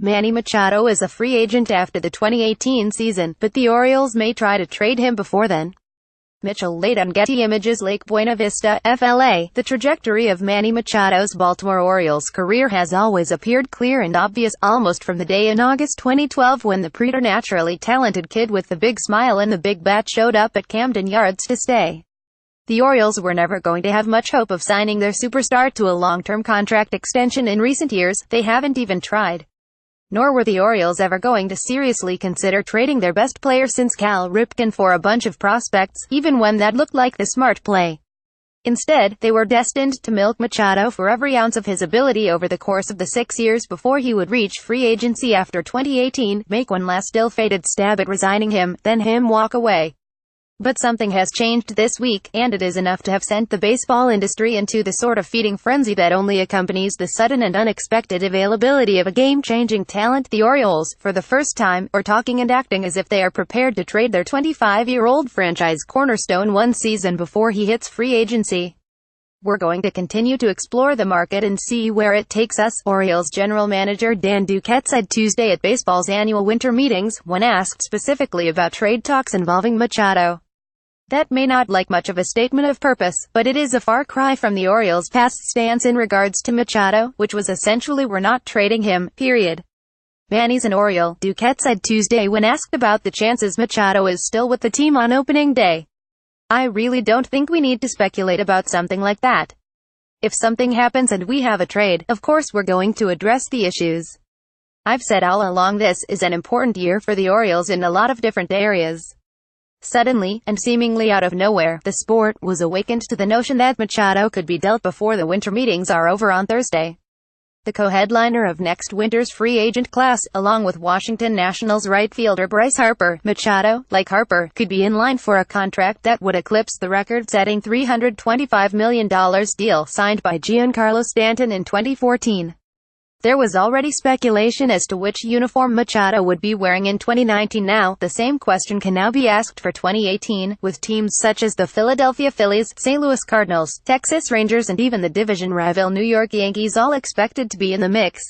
Manny Machado is a free agent after the 2018 season, but the Orioles may try to trade him before then. Mitchell laid on Getty Images Lake Buena Vista, FLA. The trajectory of Manny Machado's Baltimore Orioles career has always appeared clear and obvious, almost from the day in August 2012 when the preternaturally talented kid with the big smile and the big bat showed up at Camden Yards to stay. The Orioles were never going to have much hope of signing their superstar to a long-term contract extension in recent years. They haven't even tried. Nor were the Orioles ever going to seriously consider trading their best player since Cal Ripken for a bunch of prospects, even when that looked like the smart play. Instead, they were destined to milk Machado for every ounce of his ability over the course of the 6 years before he would reach free agency after 2018, make one last ill-fated stab at resigning him, then him walk away. But something has changed this week, and it is enough to have sent the baseball industry into the sort of feeding frenzy that only accompanies the sudden and unexpected availability of a game-changing talent. The Orioles, for the first time, are talking and acting as if they are prepared to trade their 25-year-old franchise cornerstone one season before he hits free agency. "We're going to continue to explore the market and see where it takes us," Orioles general manager Dan Duquette said Tuesday at baseball's annual winter meetings, when asked specifically about trade talks involving Machado. That may not like much of a statement of purpose, but it is a far cry from the Orioles' past stance in regards to Machado, which was essentially "we're not trading him, period." "Manny's an Oriole," Duquette said Tuesday when asked about the chances Machado is still with the team on opening day. "I really don't think we need to speculate about something like that. If something happens and we have a trade, of course we're going to address the issues. I've said all along this is an important year for the Orioles in a lot of different areas." Suddenly, and seemingly out of nowhere, the sport was awakened to the notion that Machado could be dealt before the winter meetings are over on Thursday. The co-headliner of next winter's free agent class, along with Washington Nationals right fielder Bryce Harper, Machado, like Harper, could be in line for a contract that would eclipse the record-setting $325 million deal signed by Giancarlo Stanton in 2014. There was already speculation as to which uniform Machado would be wearing in 2019. Now, the same question can now be asked for 2018, with teams such as the Philadelphia Phillies, St. Louis Cardinals, Texas Rangers and even the division rival New York Yankees all expected to be in the mix.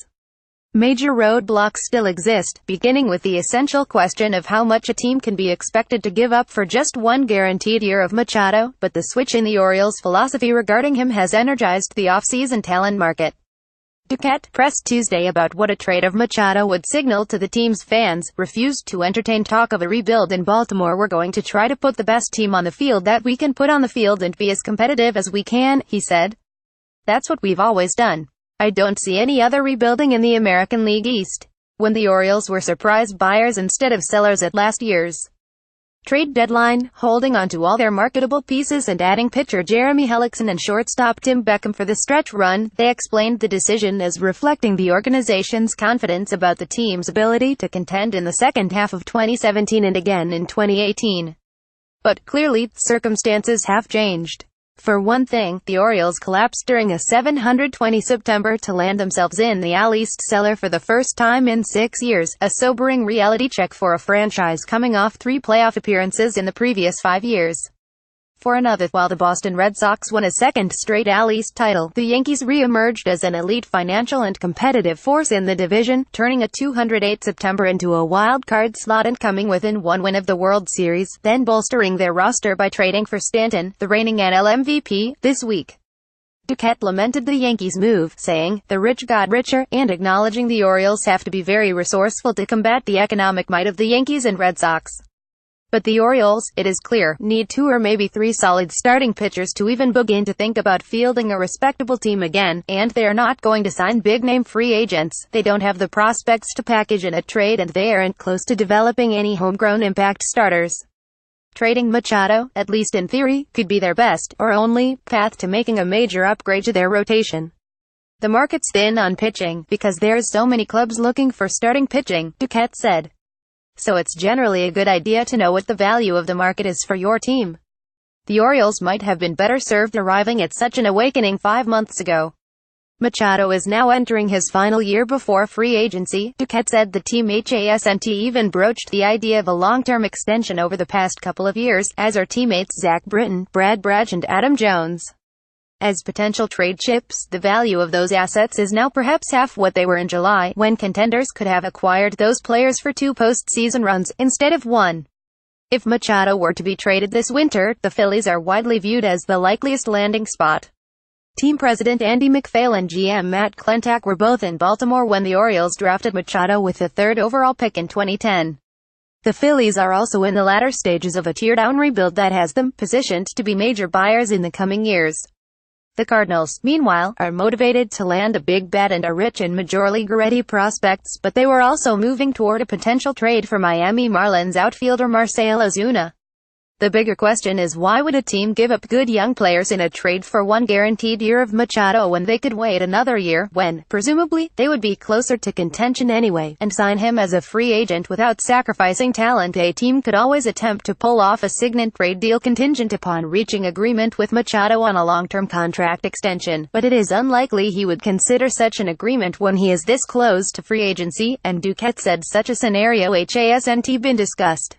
Major roadblocks still exist, beginning with the essential question of how much a team can be expected to give up for just one guaranteed year of Machado, but the switch in the Orioles' philosophy regarding him has energized the off-season talent market. Duquette, pressed Tuesday about what a trade of Machado would signal to the team's fans, refused to entertain talk of a rebuild in Baltimore. "We're going to try to put the best team on the field that we can put on the field and be as competitive as we can," he said. "That's what we've always done. I don't see any other rebuilding in the American League East." When the Orioles were surprise buyers instead of sellers at last year's trade deadline, holding on to all their marketable pieces and adding pitcher Jeremy Hellickson and shortstop Tim Beckham for the stretch run, they explained the decision as reflecting the organization's confidence about the team's ability to contend in the second half of 2017 and again in 2018. But clearly, circumstances have changed. For one thing, the Orioles collapsed during a 720 September to land themselves in the AL East cellar for the first time in 6 years, a sobering reality check for a franchise coming off 3 playoff appearances in the previous 5 years. For another, while the Boston Red Sox won a second straight AL East title, the Yankees re-emerged as an elite financial and competitive force in the division, turning a 208 September into a wild card slot and coming within one win of the World Series, then bolstering their roster by trading for Stanton, the reigning NL MVP, this week. Duquette lamented the Yankees' move, saying, "The rich got richer," and acknowledging the Orioles have to be very resourceful to combat the economic might of the Yankees and Red Sox. But the Orioles, it is clear, need 2 or maybe 3 solid starting pitchers to even begin to think about fielding a respectable team again, and they are not going to sign big-name free agents. They don't have the prospects to package in a trade and they aren't close to developing any homegrown impact starters. Trading Machado, at least in theory, could be their best, or only, path to making a major upgrade to their rotation. "The market's thin on pitching, because there's so many clubs looking for starting pitching," Duquette said. "So it's generally a good idea to know what the value of the market is for your team." The Orioles might have been better served arriving at such an awakening 5 months ago. Machado is now entering his final year before free agency, Duquette said. The team hasn't even broached the idea of a long-term extension over the past couple of years, as are teammates Zach Britton, Brad Brach and Adam Jones. As potential trade chips, the value of those assets is now perhaps half what they were in July, when contenders could have acquired those players for 2 postseason runs, instead of 1. If Machado were to be traded this winter, the Phillies are widely viewed as the likeliest landing spot. Team president Andy MacPhail and GM Matt Klentak were both in Baltimore when the Orioles drafted Machado with the 3rd overall pick in 2010. The Phillies are also in the latter stages of a tear-down rebuild that has them positioned to be major buyers in the coming years. The Cardinals, meanwhile, are motivated to land a big bet and are rich in Major League-ready prospects, but they were also moving toward a potential trade for Miami Marlins outfielder Marcell Ozuna. The bigger question is, why would a team give up good young players in a trade for 1 guaranteed year of Machado when they could wait another year, when, presumably, they would be closer to contention anyway, and sign him as a free agent without sacrificing talent? A team could always attempt to pull off a sign-and trade deal contingent upon reaching agreement with Machado on a long-term contract extension, but it is unlikely he would consider such an agreement when he is this close to free agency, and Duquette said such a scenario hasn't been discussed.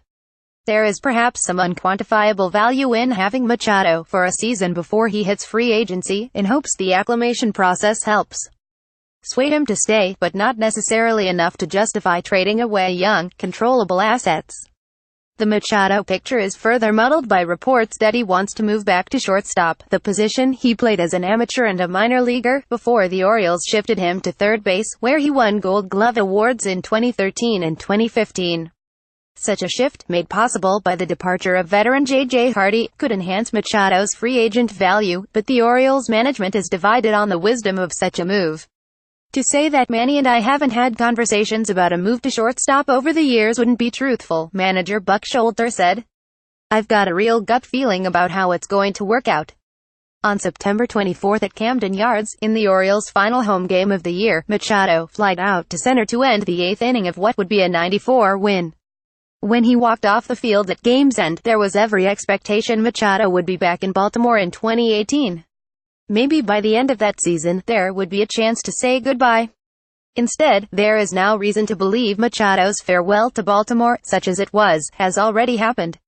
There is perhaps some unquantifiable value in having Machado for a season before he hits free agency, in hopes the acclimation process helps sway him to stay, but not necessarily enough to justify trading away young, controllable assets. The Machado picture is further muddled by reports that he wants to move back to shortstop, the position he played as an amateur and a minor leaguer, before the Orioles shifted him to third base, where he won Gold Glove awards in 2013 and 2015. Such a shift, made possible by the departure of veteran J.J. Hardy, could enhance Machado's free agent value, but the Orioles management is divided on the wisdom of such a move. To say that Manny and I haven't had conversations about a move to shortstop over the years wouldn't be truthful, manager Buck Showalter said. I've got a real gut feeling about how it's going to work out. On September 24 at Camden Yards, in the Orioles' final home game of the year, Machado flied out to center to end the 8th inning of what would be a 94 win. When he walked off the field at game's end, there was every expectation Machado would be back in Baltimore in 2018. Maybe by the end of that season, there would be a chance to say goodbye. Instead, there is now reason to believe Machado's farewell to Baltimore, such as it was, has already happened.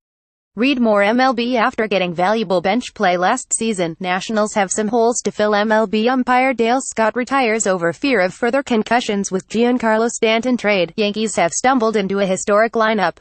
Read more. MLB. After getting valuable bench play last season, Nationals have some holes to fill. MLB umpire Dale Scott retires over fear of further concussions with Giancarlo Stanton trade. Yankees have stumbled into a historic lineup.